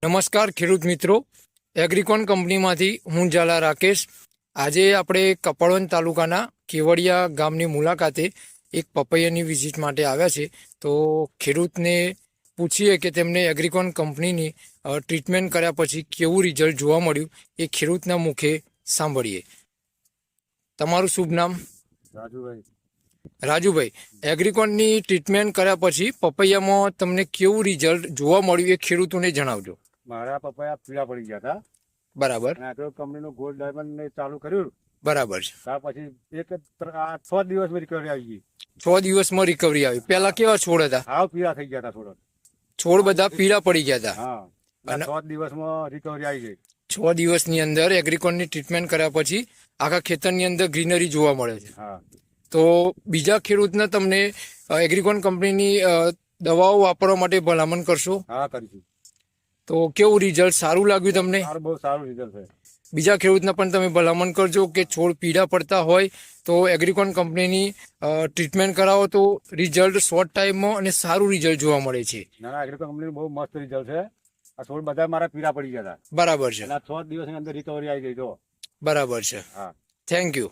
નમસ્કાર ખેડૂત મિત્રો, એગ્રીકોન કંપનીમાંથી હું ઝાલા રાકેશ. આજે આપણે કપડવંજ તાલુકાના કેવડિયા ગામની મુલાકાતે એક પપૈયાની વિઝિટ માટે આવ્યા છે. તો ખેડૂતને પૂછીએ કે તેમને એગ્રીકોન કંપનીની ટ્રીટમેન્ટ કર્યા પછી કેવું રિઝલ્ટ જોવા મળ્યું એ ખેડૂતના મુખે સાંભળીએ. તમારું શુભ નામ? રાજુભાઈ. રાજુભાઈ, એગ્રીકોનની ટ્રીટમેન્ટ કર્યા પછી પપૈયામાં તમને કેવું રિઝલ્ટ જોવા મળ્યું એ ખેડૂતોને જણાવજો. મારા પપૈયા પીળા પડી ગયા હતા. બરાબર. અને આગળ કંપનીનું ગોલ્ડ ડાયમંડ ને ચાલુ કર્યું. બરાબર છે. ત્યાર પછી 6 દિવસમાં રિકવરી આવી ગઈ. 6 દિવસમાં રિકવરી આવી. પહેલા કેવા છોડ હતા? હાવ પીળા થઈ ગયા હતા થોડા. છોડ બધા પીળા પડી ગયા હતા. હા, અને 6 દિવસમાં રિકવરી આવી ગઈ. 6 દિવસની અંદર એગ્રીકોનની ટ્રીટમેન્ટ કર્યા પછી આખા ખેતરની અંદર ગ્રીનરી જોવા મળે છે. હા, તો બીજા ખેડૂતને તમને એગ્રીકોન કંપનીની દવાઓ વાપરવા માટે ભલામણ કરશો? હા કરીશું. તો કેવું રિઝલ્ટ સારું લાગ્યું તમને? બહુ સારું રિઝલ્ટ છે. બીજા ખેડૂતને પણ તમે ભલામણ કરજો કે છોડ પીળા પડતા હોય તો એગ્રીકોન કંપનીની ટ્રીટમેન્ટ કરાવો તો રિઝલ્ટ શોર્ટ ટાઈમમાં અને સારું રિઝલ્ટ જોવા મળે છે. ના, એગ્રીકોન કંપનીનું બહુ મસ્ત રિઝલ્ટ છે. આ છોડ બધા મારા પીળા પડી ગયા હતા. બરાબર છે. અને 6 દિવસની અંદર રિકવરી આવી ગઈ. તો બરાબર છે. હા, થેન્ક યુ.